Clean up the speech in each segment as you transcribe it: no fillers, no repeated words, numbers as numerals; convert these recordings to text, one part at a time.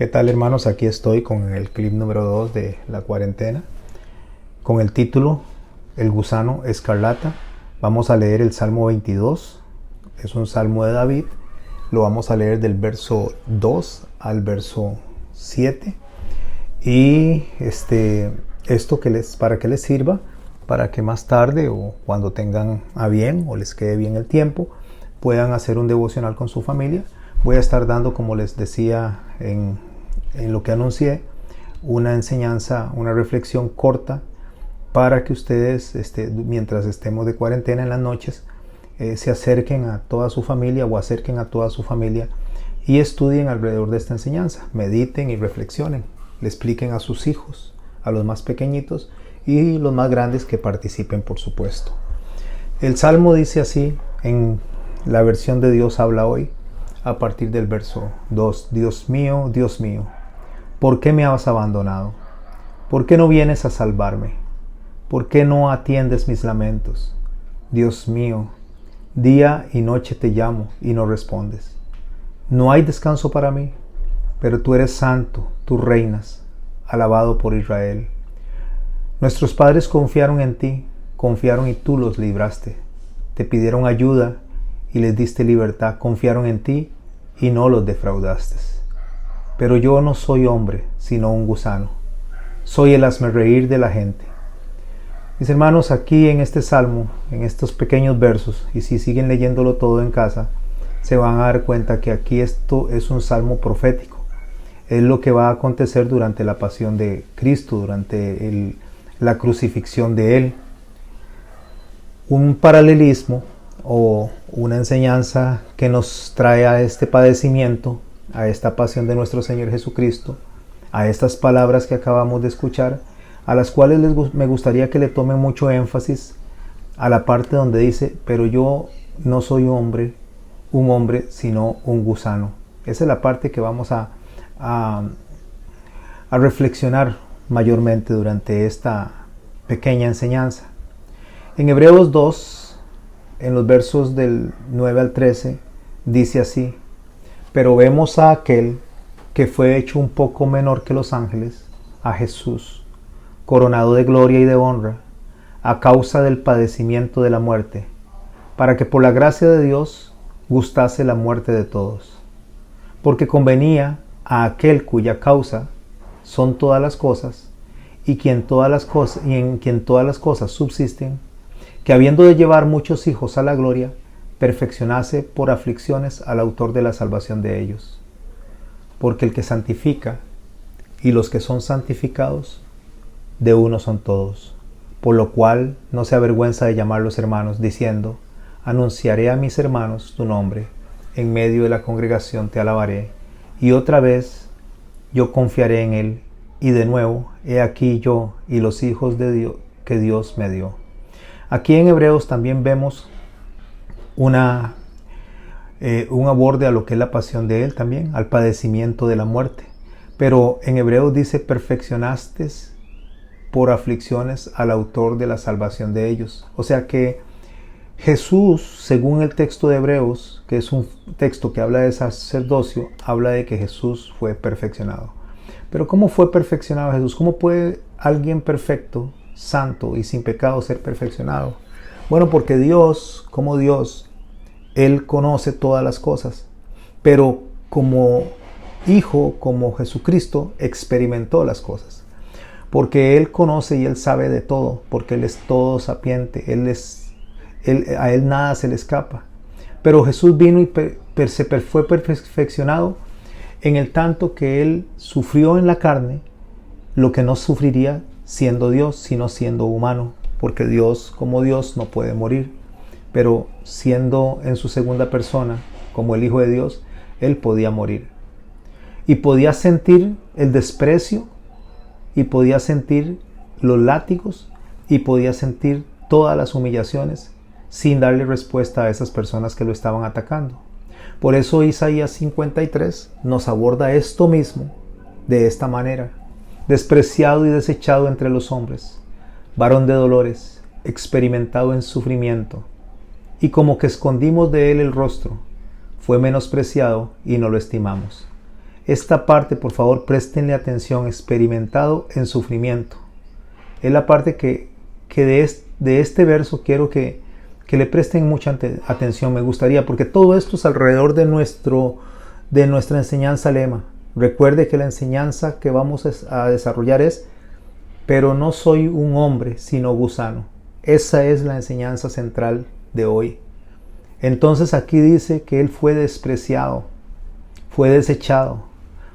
¿Qué tal, hermanos? Aquí estoy con el clip número 2 de la cuarentena, con el título El gusano escarlata. Vamos a leer el Salmo 22, es un salmo de David. Lo vamos a leer del verso 2 al verso 7. Y esto para que les sirva, para que más tarde o cuando tengan a bien o les quede bien el tiempo, puedan hacer un devocional con su familia. Voy a estar dando, como les decía en lo que anuncié, una enseñanza, una reflexión corta para que ustedes, mientras estemos de cuarentena en las noches, se acerquen a toda su familia o acerquen a toda su familia y estudien alrededor de esta enseñanza, mediten y reflexionen, le expliquen a sus hijos, a los más pequeñitos y los más grandes que participen, por supuesto. El Salmo dice así en la versión de Dios habla hoy, a partir del verso 2. Dios mío, ¿por qué me has abandonado? ¿Por qué no vienes a salvarme? ¿Por qué no atiendes mis lamentos? Dios mío, día y noche te llamo y no respondes. No hay descanso para mí, pero tú eres santo, tú reinas, alabado por Israel. Nuestros padres confiaron en ti, confiaron y tú los libraste. Te pidieron ayuda y les diste libertad, confiaron en ti y no los defraudaste. Pero yo no soy hombre, sino un gusano. Soy el hazmerreír de la gente. Mis hermanos, aquí en este salmo, en estos pequeños versos, y si siguen leyéndolo todo en casa, se van a dar cuenta que aquí esto es un salmo profético. Es lo que va a acontecer durante la pasión de Cristo, durante la crucifixión de Él. Un paralelismo o una enseñanza que nos trae a este padecimiento, a esta pasión de nuestro Señor Jesucristo, a estas palabras que acabamos de escuchar, a las cuales me gustaría que le tomen mucho énfasis a la parte donde dice, pero yo no soy un hombre, sino un gusano. Esa es la parte que vamos a reflexionar mayormente durante esta pequeña enseñanza. En Hebreos 2, en los versos del 9 al 13, dice así: pero vemos a aquel que fue hecho un poco menor que los ángeles, a Jesús, coronado de gloria y de honra, a causa del padecimiento de la muerte, para que por la gracia de Dios gustase la muerte de todos. Porque convenía a aquel cuya causa son todas las cosas, y en quien todas las cosas subsisten, que habiendo de llevar muchos hijos a la gloria, perfeccionase por aflicciones al autor de la salvación de ellos. Porque el que santifica y los que son santificados, de uno son todos. Por lo cual no se avergüenza de llamarlos hermanos, diciendo: anunciaré a mis hermanos tu nombre, en medio de la congregación te alabaré, y otra vez yo confiaré en él, y de nuevo, he aquí yo y los hijos de Dios que Dios me dio. Aquí en Hebreos también vemos un aborde a lo que es la pasión de él también, al padecimiento de la muerte. Pero en Hebreos dice: perfeccionaste por aflicciones al autor de la salvación de ellos. O sea que Jesús, según el texto de Hebreos, que es un texto que habla de sacerdocio, habla de que Jesús fue perfeccionado. Pero ¿cómo fue perfeccionado Jesús? ¿Cómo puede alguien perfecto, santo y sin pecado ser perfeccionado? Bueno, porque Dios, como Dios, Él conoce todas las cosas, pero como Hijo, como Jesucristo, experimentó las cosas. Porque Él conoce y Él sabe de todo, porque Él es todo sapiente, a Él nada se le escapa. Pero Jesús vino y fue perfeccionado en el tanto que Él sufrió en la carne lo que no sufriría siendo Dios, sino siendo humano, porque Dios, como Dios, no puede morir. Pero siendo en su segunda persona, como el Hijo de Dios, Él podía morir. Y podía sentir el desprecio, y podía sentir los látigos, y podía sentir todas las humillaciones, sin darle respuesta a esas personas que lo estaban atacando. Por eso Isaías 53 nos aborda esto mismo de esta manera: despreciado y desechado entre los hombres, varón de dolores, experimentado en sufrimiento, y como que escondimos de él el rostro, fue menospreciado y no lo estimamos. Esta parte, por favor, préstenle atención, experimentado en sufrimiento. Es la parte que de este verso quiero que le presten mucha atención, me gustaría, porque todo esto es alrededor de nuestra enseñanza lema. Recuerde que la enseñanza que vamos a desarrollar es, pero no soy un hombre, sino gusano. Esa es la enseñanza central de hoy. Entonces aquí dice que él fue despreciado, fue desechado,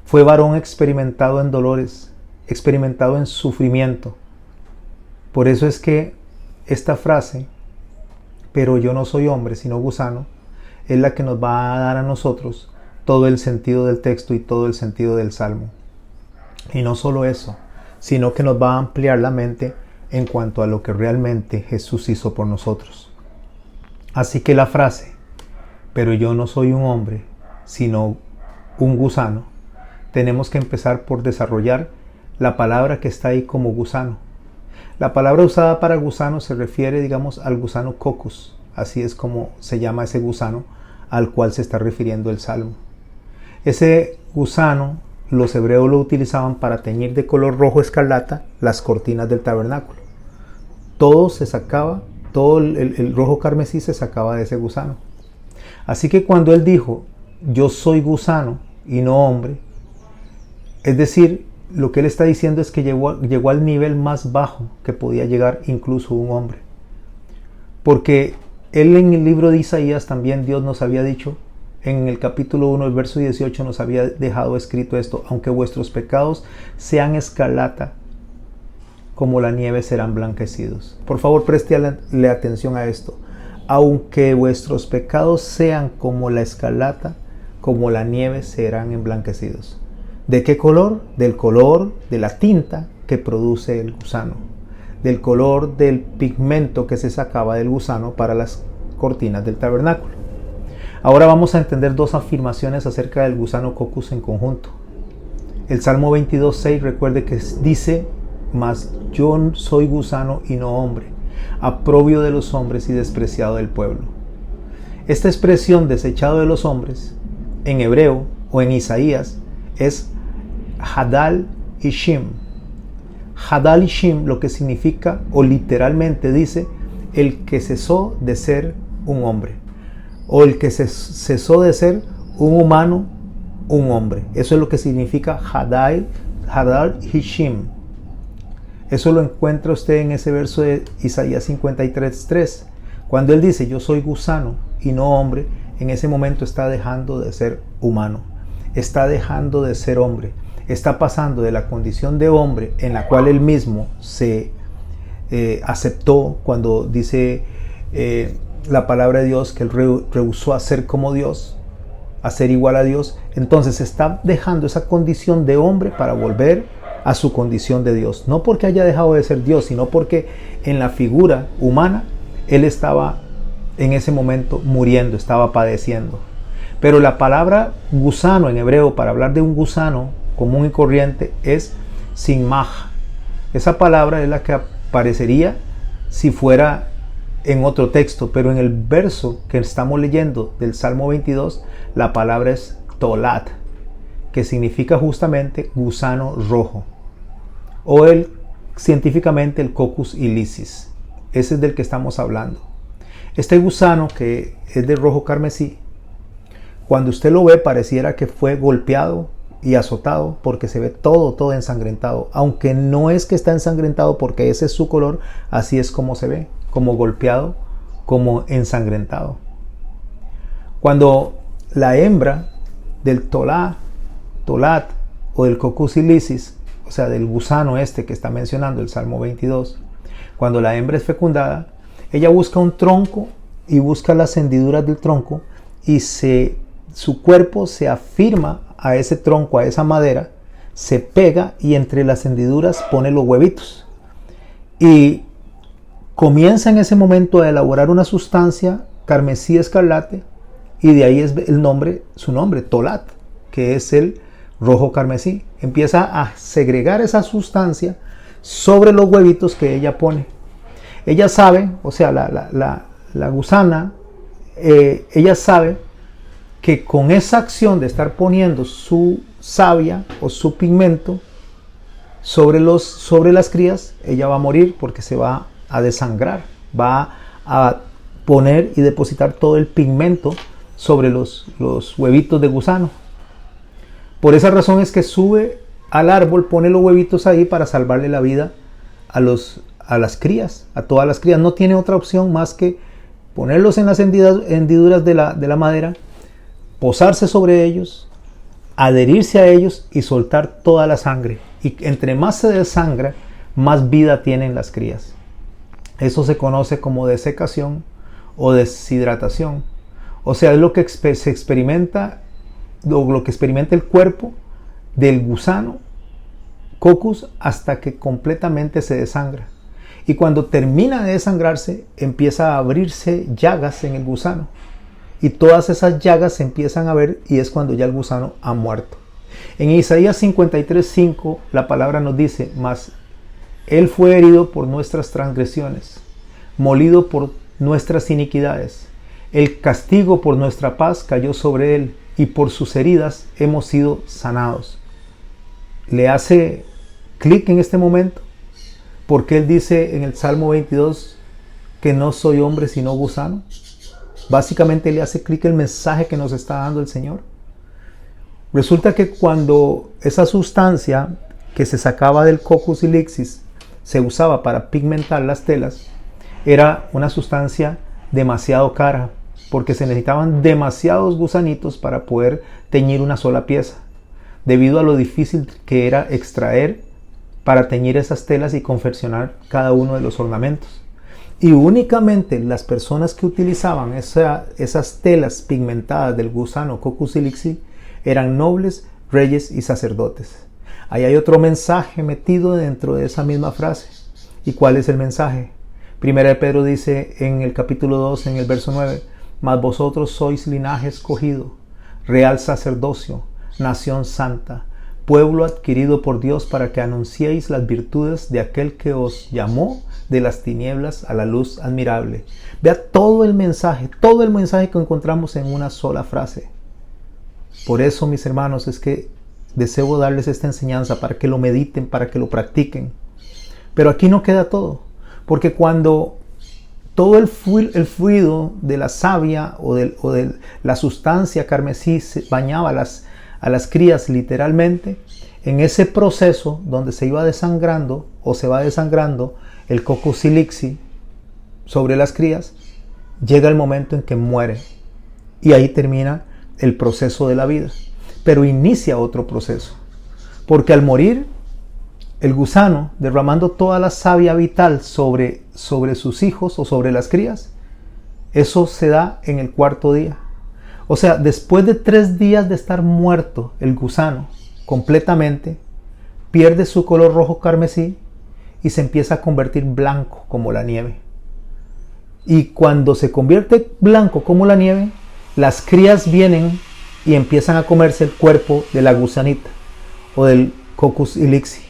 fue varón experimentado en dolores, experimentado en sufrimiento. Por eso es que esta frase, pero yo no soy hombre, sino gusano, es la que nos va a dar a nosotros todo el sentido del texto y todo el sentido del Salmo. Y no solo eso, sino que nos va a ampliar la mente en cuanto a lo que realmente Jesús hizo por nosotros. Así que la frase, pero yo no soy un hombre, sino un gusano, tenemos que empezar por desarrollar la palabra que está ahí como gusano. La palabra usada para gusano se refiere, digamos, al gusano coccus. Así es como se llama ese gusano al cual se está refiriendo el Salmo. Ese gusano, los hebreos lo utilizaban para teñir de color rojo escarlata las cortinas del tabernáculo. Todo el rojo carmesí se sacaba de ese gusano. Así que cuando él dijo, yo soy gusano y no hombre, es decir, lo que él está diciendo es que llegó al nivel más bajo que podía llegar incluso un hombre. Porque él en el libro de Isaías también Dios nos había dicho, en el capítulo 1, el verso 18 nos había dejado escrito esto, aunque vuestros pecados sean escarlata, como la nieve serán blanquecidos. Por favor, préstele atención a esto. Aunque vuestros pecados sean como la escarlata, como la nieve serán emblanquecidos. ¿De qué color? Del color de la tinta que produce el gusano, del color del pigmento que se sacaba del gusano para las cortinas del tabernáculo. Ahora vamos a entender dos afirmaciones acerca del gusano coccus en conjunto. El Salmo 22:6, recuerde que dice, mas yo soy gusano y no hombre, aprobio de los hombres y despreciado del pueblo. Esta expresión, desechado de los hombres, en hebreo o en Isaías, es Hadal Ishim. Hadal Ishim, lo que significa, o literalmente dice, el que cesó de ser un hombre, o el que cesó de ser un humano, un hombre. Eso es lo que significa Hadal Ishim. Eso lo encuentra usted en ese verso de Isaías 53:3. Cuando él dice, yo soy gusano y no hombre, en ese momento está dejando de ser humano, está dejando de ser hombre, está pasando de la condición de hombre en la cual él mismo se aceptó cuando dice la palabra de Dios que él rehusó a ser como Dios, a ser igual a Dios. Entonces está dejando esa condición de hombre para volver a su condición de Dios. No porque haya dejado de ser Dios, sino porque en la figura humana él estaba en ese momento muriendo, estaba padeciendo. Pero la palabra gusano en hebreo, para hablar de un gusano común y corriente, es sinmaj. Esa palabra es la que aparecería si fuera en otro texto, pero en el verso que estamos leyendo del Salmo 22, la palabra es tolat, que significa justamente gusano rojo, o científicamente el Coccus ilicis. Ese es del que estamos hablando. Este gusano, que es de rojo carmesí, cuando usted lo ve pareciera que fue golpeado y azotado, porque se ve todo ensangrentado, aunque no es que está ensangrentado porque ese es su color, así es como se ve, como golpeado, como ensangrentado. Cuando la hembra del tolat o del Coccus ilicis, o sea, del gusano este que está mencionando el Salmo 22, cuando la hembra es fecundada, ella busca un tronco y busca las hendiduras del tronco y su cuerpo se afirma a ese tronco, a esa madera, se pega y entre las hendiduras pone los huevitos. Y comienza en ese momento a elaborar una sustancia carmesí escarlate, y de ahí es su nombre, tolat, que es el rojo carmesí. Empieza a segregar esa sustancia sobre los huevitos que ella pone. Ella sabe, o sea, la gusana, ella sabe que con esa acción de estar poniendo su savia o su pigmento sobre las crías, ella va a morir porque se va a desangrar, va a poner y depositar todo el pigmento sobre los huevitos de gusano. Por esa razón es que sube al árbol, pone los huevitos ahí para salvarle la vida a las crías, a todas las crías. No tiene otra opción más que ponerlos en las hendiduras de la madera, posarse sobre ellos, adherirse a ellos y soltar toda la sangre. Y entre más se desangra, más vida tienen las crías. Eso se conoce como desecación o deshidratación. O sea, es lo que se experimenta, lo que experimenta el cuerpo del gusano Coccus hasta que completamente se desangra. Y cuando termina de desangrarse, empieza a abrirse llagas en el gusano. Y todas esas llagas se empiezan a ver y es cuando ya el gusano ha muerto. En Isaías 53:5 la palabra nos dice: mas Él fue herido por nuestras transgresiones, molido por nuestras iniquidades. El castigo por nuestra paz cayó sobre Él y por sus heridas hemos sido sanados. ¿Le hace clic en este momento? Porque Él dice en el Salmo 22 que no soy hombre sino gusano. Básicamente le hace clic el mensaje que nos está dando el Señor. Resulta que cuando esa sustancia que se sacaba del Coccus silixis se usaba para pigmentar las telas, era una sustancia demasiado cara, porque se necesitaban demasiados gusanitos para poder teñir una sola pieza, debido a lo difícil que era extraer para teñir esas telas y confeccionar cada uno de los ornamentos. Y únicamente las personas que utilizaban esas telas pigmentadas del gusano Coccus silixi eran nobles, reyes y sacerdotes. Ahí hay otro mensaje metido dentro de esa misma frase. ¿Y cuál es el mensaje? Primera de Pedro dice en el capítulo 2, en el verso 9: mas vosotros sois linaje escogido, real sacerdocio, nación santa, pueblo adquirido por Dios para que anunciéis las virtudes de aquel que os llamó de las tinieblas a la luz admirable. Vea todo el mensaje que encontramos en una sola frase. Por eso, mis hermanos, es que deseo darles esta enseñanza para que lo mediten, para que lo practiquen. Pero aquí no queda todo, porque cuando todo el fluido de la savia o de la sustancia carmesí se bañaba a las crías literalmente, en ese proceso donde se iba desangrando o se va desangrando el Coccus silixi sobre las crías, llega el momento en que muere y ahí termina el proceso de la vida. Pero inicia otro proceso, porque al morir el gusano, derramando toda la savia vital sobre sus hijos o sobre las crías, eso se da en el cuarto día. O sea, después de 3 días de estar muerto el gusano completamente, pierde su color rojo carmesí y se empieza a convertir blanco como la nieve. Y cuando se convierte blanco como la nieve, las crías vienen y empiezan a comerse el cuerpo de la gusanita o del Coccus silixi.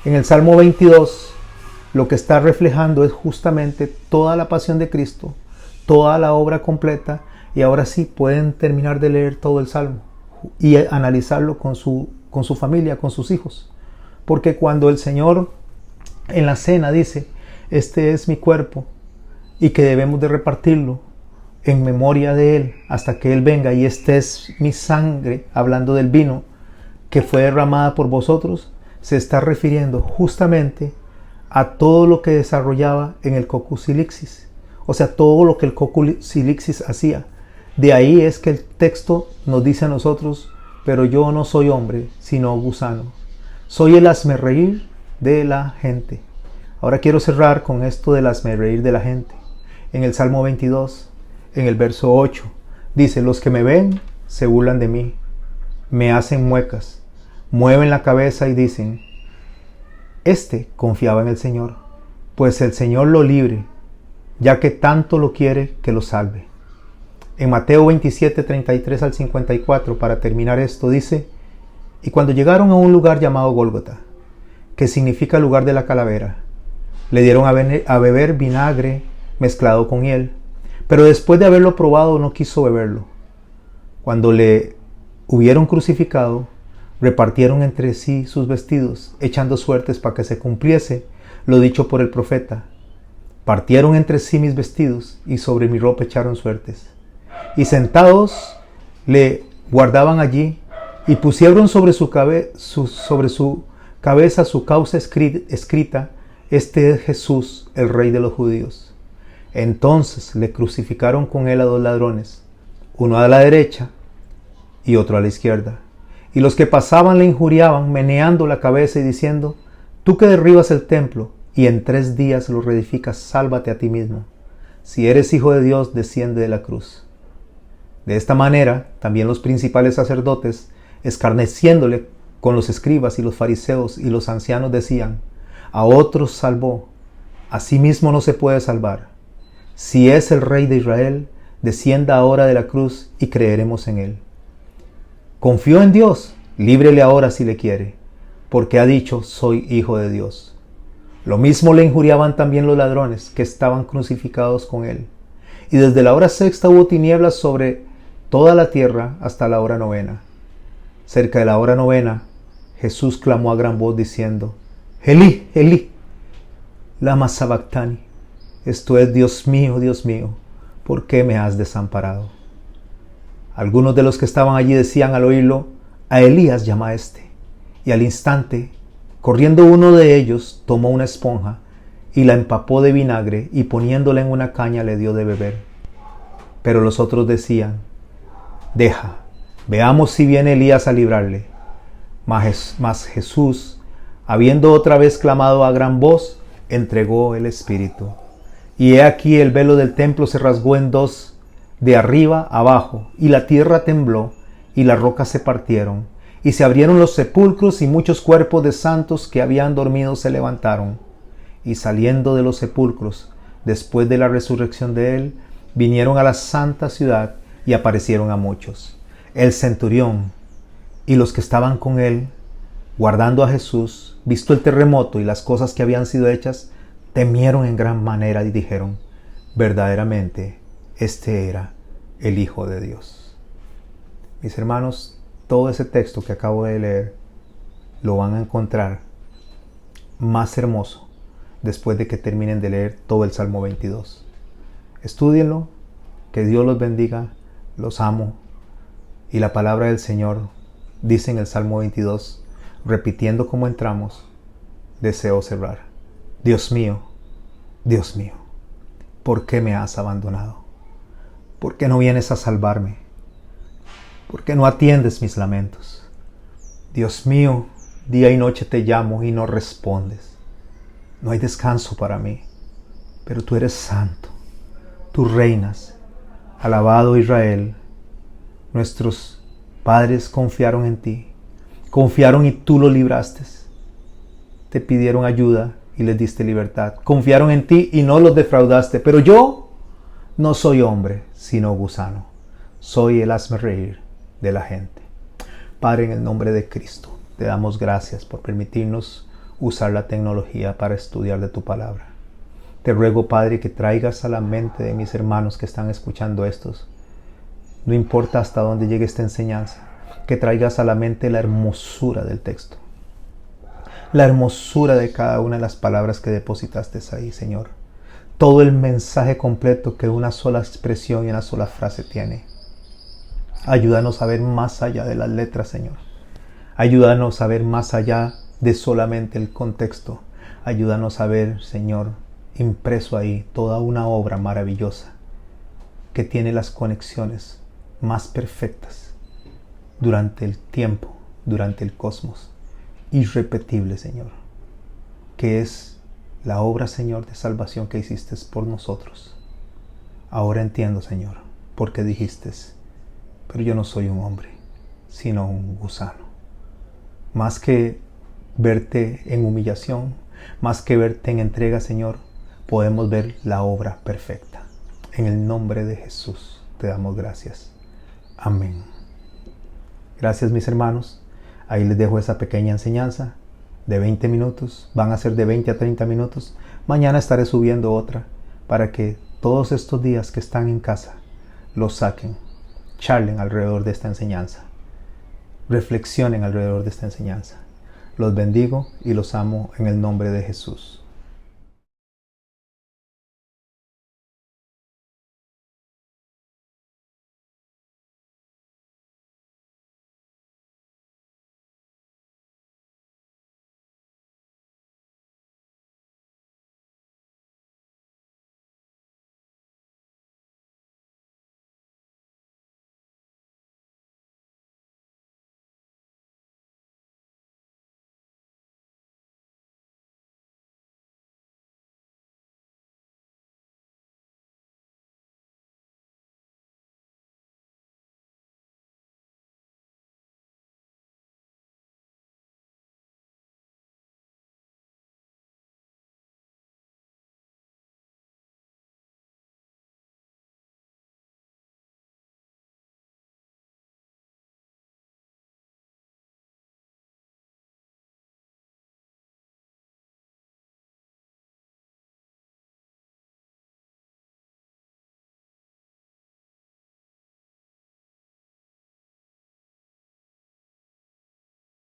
En el Salmo 22 lo que está reflejando es justamente toda la pasión de Cristo, toda la obra completa. Y ahora sí pueden terminar de leer todo el Salmo y analizarlo con su familia, con sus hijos. Porque cuando el Señor en la cena dice: este es mi cuerpo y que debemos de repartirlo en memoria de Él hasta que Él venga, y esta es mi sangre, hablando del vino que fue derramada por vosotros, se está refiriendo justamente a todo lo que desarrollaba en el Coccus silixis, o sea, todo lo que el Coccus silixis hacía. De ahí es que el texto nos dice a nosotros: pero yo no soy hombre sino gusano, soy el hazmerreír de la gente. Ahora quiero cerrar con esto del hazmerreír de la gente. En el Salmo 22, en el verso 8, dice: los que me ven se burlan de mí, me hacen muecas, mueven la cabeza y dicen: este confiaba en el Señor, pues el Señor lo libre, ya que tanto lo quiere que lo salve. En Mateo 27, 33 al 54, para terminar esto, dice: y cuando llegaron a un lugar llamado Gólgota, que significa lugar de la calavera, le dieron a beber vinagre mezclado con hiel, pero después de haberlo probado no quiso beberlo. Cuando le hubieron crucificado, repartieron entre sí sus vestidos, echando suertes para que se cumpliese lo dicho por el profeta. Partieron entre sí mis vestidos, y sobre mi ropa echaron suertes. Y sentados le guardaban allí, y pusieron sobre su cabeza su causa escrita: este es Jesús, el Rey de los judíos. Entonces le crucificaron con él a 2 ladrones, uno a la derecha y otro a la izquierda. Y los que pasaban le injuriaban, meneando la cabeza y diciendo: tú que derribas el templo y en 3 días lo reedificas, sálvate a ti mismo. Si eres hijo de Dios, desciende de la cruz. De esta manera, también los principales sacerdotes, escarneciéndole con los escribas y los fariseos y los ancianos, decían: a otros salvó, a sí mismo no se puede salvar. Si es el Rey de Israel, descienda ahora de la cruz y creeremos en él. Confió en Dios, líbrele ahora si le quiere, porque ha dicho: soy hijo de Dios. Lo mismo le injuriaban también los ladrones que estaban crucificados con él. Y desde la hora 6 hubo tinieblas sobre toda la tierra hasta la hora 9. Cerca de la hora 9, Jesús clamó a gran voz diciendo: Elí, Elí, lama sabactani. Esto es: Dios mío, ¿por qué me has desamparado? Algunos de los que estaban allí decían al oírlo: a Elías llama a este. Y al instante, corriendo uno de ellos, tomó una esponja y la empapó de vinagre, y poniéndola en una caña le dio de beber. Pero los otros decían: deja, veamos si viene Elías a librarle. Mas Jesús, habiendo otra vez clamado a gran voz, entregó el Espíritu. Y he aquí el velo del templo se rasgó en 2, de arriba abajo, y la tierra tembló, y las rocas se partieron, y se abrieron los sepulcros, y muchos cuerpos de santos que habían dormido se levantaron. Y saliendo de los sepulcros, después de la resurrección de él, vinieron a la santa ciudad y aparecieron a muchos. El centurión y los que estaban con él, guardando a Jesús, visto el terremoto y las cosas que habían sido hechas, temieron en gran manera y dijeron: verdaderamente, este era el Hijo de Dios. Mis hermanos, todo ese texto que acabo de leer lo van a encontrar más hermoso después de que terminen de leer todo el Salmo 22. Estúdienlo, que Dios los bendiga, los amo. Y la palabra del Señor dice en el Salmo 22, repitiendo como entramos: deseo cerrar: Dios mío, ¿por qué me has abandonado? ¿Por qué no vienes a salvarme? ¿Por qué no atiendes mis lamentos? Dios mío, día y noche te llamo y no respondes. No hay descanso para mí, pero tú eres santo, tú reinas. Alabado Israel, nuestros padres confiaron en ti, confiaron y tú los libraste. Te pidieron ayuda y les diste libertad. Confiaron en ti y no los defraudaste. Pero yo no soy hombre, sino gusano. Soy el hazmerreír de la gente. Padre, en el nombre de Cristo, te damos gracias por permitirnos usar la tecnología para estudiar de tu palabra. Te ruego, Padre, que traigas a la mente de mis hermanos que están escuchando estos, no importa hasta dónde llegue esta enseñanza, que traigas a la mente la hermosura del texto, la hermosura de cada una de las palabras que depositaste ahí, Señor. Todo el mensaje completo que una sola expresión y una sola frase tiene. Ayúdanos a ver más allá de las letras, Señor. Ayúdanos a ver más allá de solamente el contexto. Ayúdanos a ver, Señor, impreso ahí toda una obra maravillosa que tiene las conexiones más perfectas durante el tiempo, durante el cosmos. Irrepetible, Señor, que es la obra, Señor, de salvación que hiciste por nosotros. Ahora entiendo, Señor, por qué dijiste: pero yo no soy un hombre, sino un gusano. Más que verte en humillación, más que verte en entrega, Señor, podemos ver la obra perfecta. En el nombre de Jesús te damos gracias. Amén. Gracias, mis hermanos. Ahí les dejo esa pequeña enseñanza de 20 minutos. Van a ser de 20 a 30 minutos. Mañana estaré subiendo otra para que todos estos días que están en casa los saquen, charlen alrededor de esta enseñanza. reflexionen alrededor de esta enseñanza. Los bendigo y los amo en el nombre de Jesús.